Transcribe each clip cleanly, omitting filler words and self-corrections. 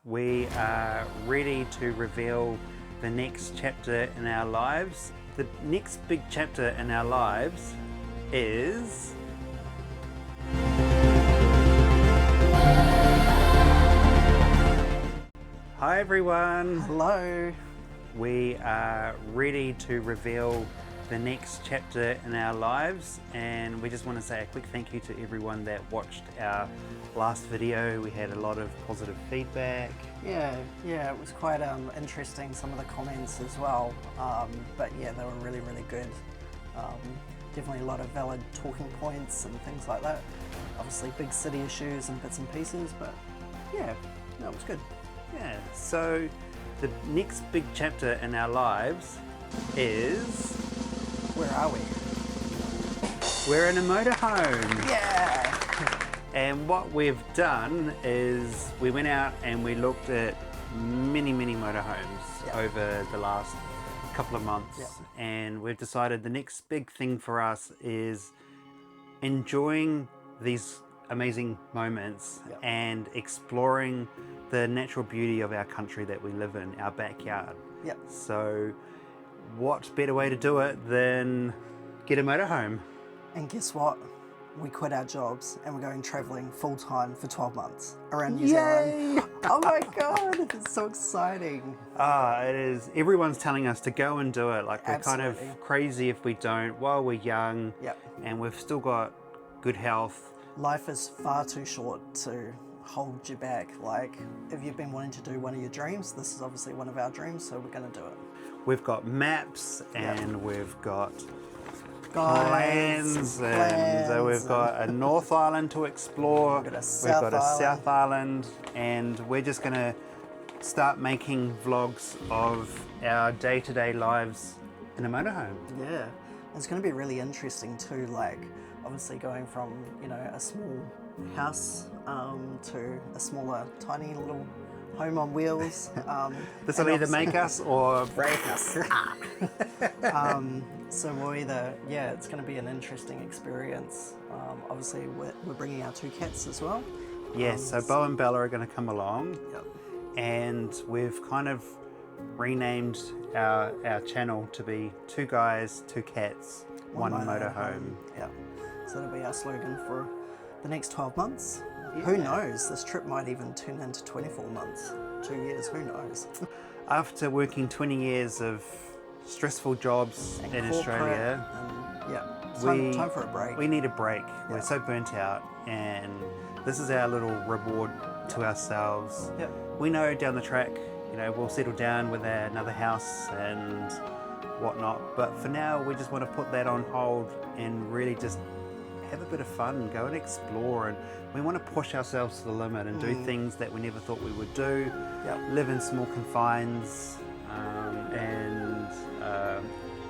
We are ready to reveal the next chapter in our lives. The next big chapter in our lives is... Hi everyone! Hello! We are ready to reveal the next chapter in our lives, and we just want to say a quick thank you to everyone that watched our last video. We had a lot of positive feedback. Yeah, it was quite interesting, some of the comments as well, but yeah, they were really good. Definitely a lot of valid talking points and things like that. Obviously big city issues and bits and pieces, but yeah, no, it was good. Yeah, so the next big chapter in our lives is... Where are we? We're in a motorhome. Yeah! And what we've done is we went out and we looked at many motorhomes over the last couple of months. And we've decided the next big thing for us is enjoying these amazing moments and exploring the natural beauty of our country that we live in, our backyard. So what better way to do it than get a motorhome? And guess what? We quit our jobs and we're going travelling full-time for 12 months around New Zealand. Oh my god, it's so exciting. It is. Everyone's telling us to go and do it. Like, we're kind of crazy if we don't while we're young and we've still got good health. Life is far too short to hold you back. Like, if you've been wanting to do one of your dreams, this is obviously one of our dreams, so we're going to do it. We've got maps and we've got plans, and we've got a North Island to explore, we've got a South Island, and we're just going to start making vlogs of our day-to-day lives in a motorhome. Yeah, it's going to be really interesting too, like obviously going from, you know, a small house to a smaller tiny little home on wheels. This will either make us or break us. So we'll either, it's going to be an interesting experience. Obviously we're bringing our two cats as well. Yes, so Bo and Bella are going to come along. And we've kind of renamed our channel to be Two Guys, Two Cats, One Motorhome. So that'll be our slogan for the next 12 months. Who knows? This trip might even turn into 24 months, 2 years, who knows? After working 20 years of stressful jobs in Australia, time for a break. We need a break. We're so burnt out, and this is our little reward to ourselves. We know down the track, you know, we'll settle down with another house and whatnot, but for now we just want to put that on hold and really just have a bit of fun, go and explore, and we want to push ourselves to the limit and do things that we never thought we would do, live in small confines, and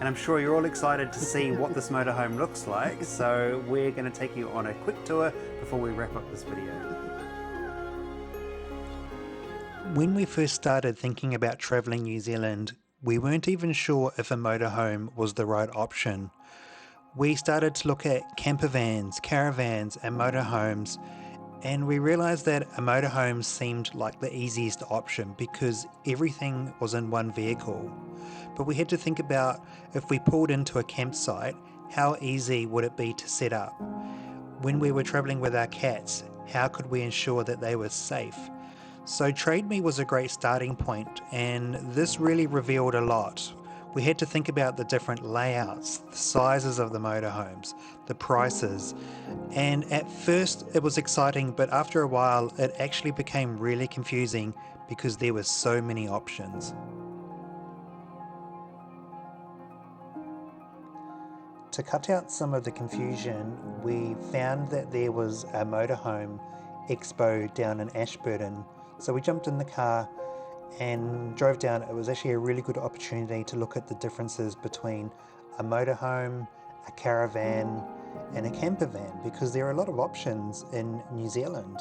I'm sure you're all excited to see what this motorhome looks like, so we're going to take you on a quick tour before we wrap up this video. When we first started thinking about travelling New Zealand, we weren't even sure if a motorhome was the right option. We started to look at camper vans, caravans and motorhomes, and we realised that a motorhome seemed like the easiest option because everything was in one vehicle. But we had to think about, if we pulled into a campsite, how easy would it be to set up? When we were travelling with our cats, how could we ensure that they were safe? So Trade Me was a great starting point, and this really revealed a lot. We had to think about the different layouts, the sizes of the motorhomes, the prices, and at first it was exciting, but after a while it actually became really confusing because there were so many options. To cut out some of the confusion, we found that there was a motorhome expo down in Ashburton, so we jumped in the car and drove down. It was actually a really good opportunity to look at the differences between a motorhome, a caravan and a camper van, because there are a lot of options in New Zealand.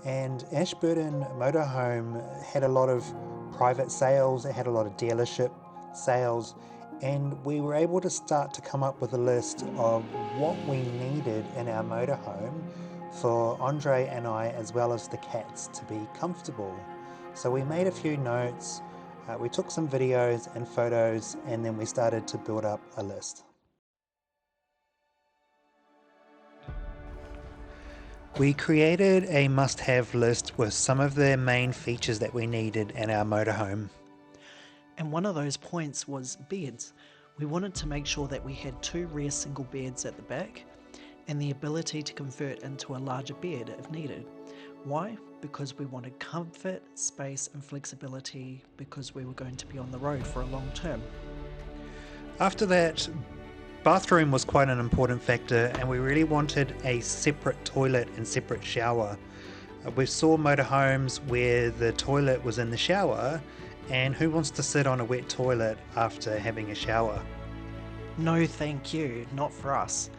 And Ashburton Motorhome had a lot of private sales, it had a lot of dealership sales, and we were able to start to come up with a list of what we needed in our motorhome for Andre and I, as well as the cats, to be comfortable. So we made a few notes, we took some videos and photos, and then we started to build up a list. We created a must-have list with some of the main features that we needed in our motorhome. And one of those points was beds. We wanted to make sure that we had 2 rear single beds at the back and the ability to convert into a larger bed if needed. Why? Because we wanted comfort, space and flexibility because we were going to be on the road for a long term. After that, bathroom was quite an important factor, and we really wanted a separate toilet and separate shower. We saw motorhomes where the toilet was in the shower, and who wants to sit on a wet toilet after having a shower? No thank you, not for us.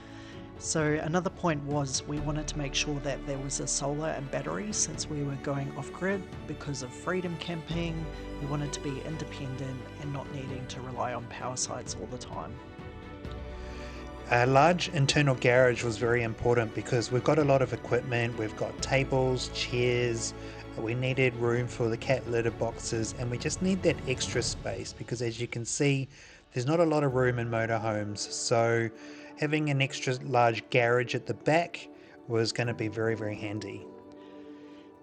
So another point was we wanted to make sure that there was a solar and battery since we were going off-grid because of freedom camping. We wanted to be independent and not needing to rely on power sites all the time. A large internal garage was very important because we've got a lot of equipment. We've got tables, chairs, we needed room for the cat litter boxes, and we just need that extra space because, as you can see, there's not a lot of room in motorhomes. So having an extra large garage at the back was going to be very, very handy.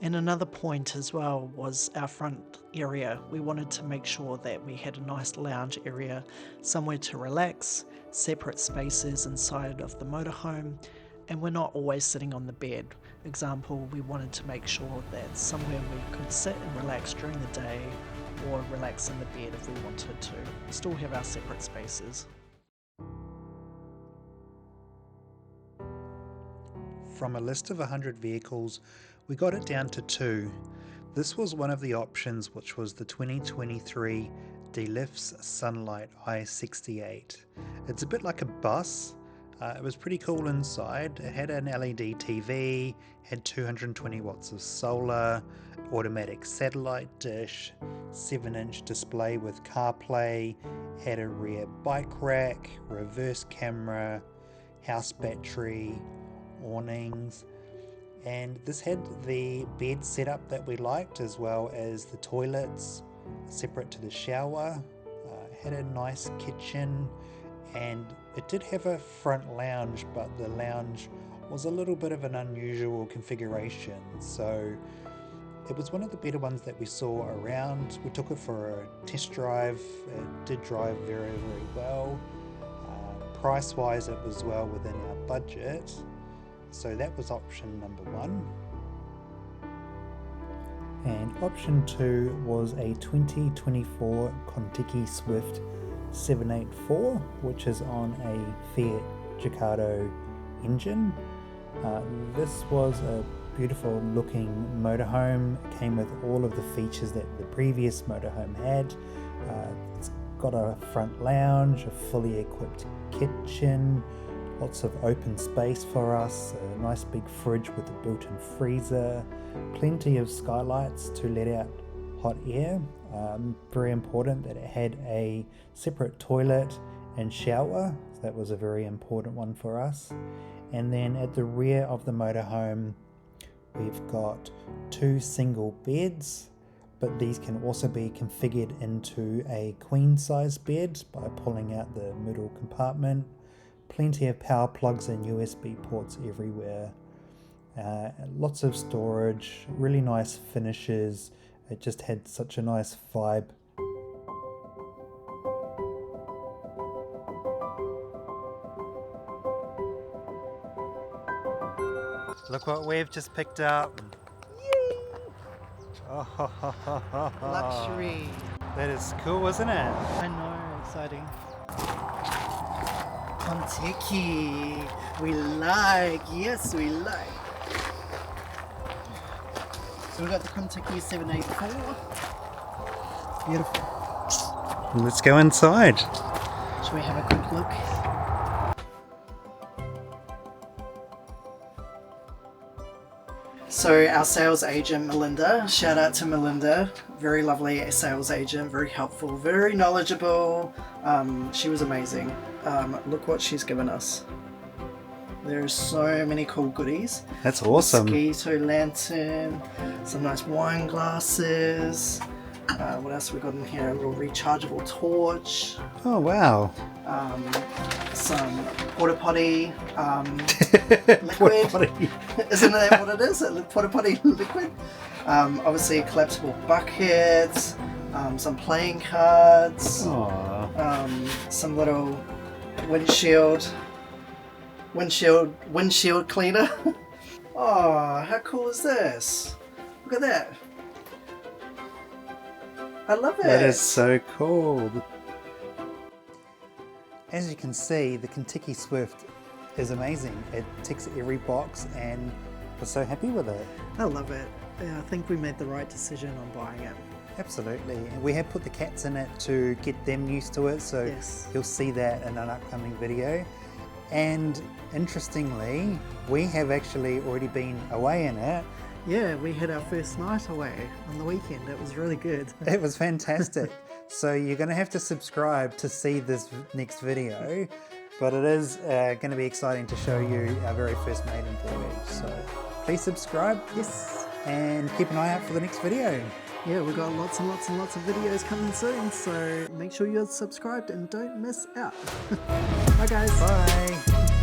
And another point as well was our front area. We wanted to make sure that we had a nice lounge area, somewhere to relax, separate spaces inside of the motorhome, and we're not always sitting on the bed. Example, we wanted to make sure that somewhere we could sit and relax during the day or relax in the bed if we wanted to. Still have our separate spaces. From a list of 100 vehicles, we got it down to 2. This was one of the options, which was the 2023 Delifts Sunlight i68. It's a bit like a bus. It was pretty cool inside. It had an LED TV, had 220 watts of solar, automatic satellite dish, 7-inch display with CarPlay, had a rear bike rack, reverse camera, house battery, awnings, and this had the bed setup that we liked, as well as the toilets separate to the shower. Had a nice kitchen, and it did have a front lounge, but the lounge was a little bit of an unusual configuration, so it was one of the better ones that we saw around. We took it for a test drive. It did drive very, very well. Price wise, it was well within our budget. So that was option number 1. And option 2 was a 2024 Kon-Tiki Swift 784, which is on a Fiat Ducato engine. This was a beautiful looking motorhome. It came with all of the features that the previous motorhome had. It's got a front lounge, a fully equipped kitchen, lots of open space for us, a nice big fridge with a built-in freezer, plenty of skylights to let out hot air. Very important that it had a separate toilet and shower. So that was a very important one for us. And then at the rear of the motorhome, we've got 2 single beds, but these can also be configured into a queen size bed by pulling out the middle compartment. Plenty of power plugs and USB ports everywhere. Lots of storage, really nice finishes. It just had such a nice vibe. Look what we've just picked up. Yay! Oh, Luxury. that is cool, isn't it? I know, exciting. Kon-Tiki. We like, yes we like. So we got the Kon-Tiki 784. Beautiful. Let's go inside. Should we have a quick look? So our sales agent Melinda, shout out to Melinda, very lovely sales agent, very helpful, very knowledgeable. She was amazing. Look what she's given us. There are so many cool goodies. That's awesome. Mosquito lantern, some nice wine glasses. What else have we got in here? A little rechargeable torch. Oh, wow. Some porta potty liquid. Porta potty. Isn't that what it is? A porta potty liquid. Obviously a collapsible bucket. Some playing cards. Aww. Some little windshield cleaner. Oh, how cool is this? Look at that. I love it. That is so cool. As you can see, the Kon-Tiki Swift is amazing. It ticks every box and we're so happy with it. I love it. Yeah, I think we made the right decision on buying it. Absolutely. We have put the cats in it to get them used to it, so Yes. you'll see that in an upcoming video. And interestingly, we have actually already been away in it. Yeah, we had our first night away on the weekend. It was really good. It was fantastic. So you're going to have to subscribe to see this next video, but it is going to be exciting to show you our very first maiden voyage. So please subscribe. Yes. And keep an eye out for the next video. Yeah, we've got lots and lots and lots of videos coming soon, so make sure you're subscribed and don't miss out. Bye guys. Bye.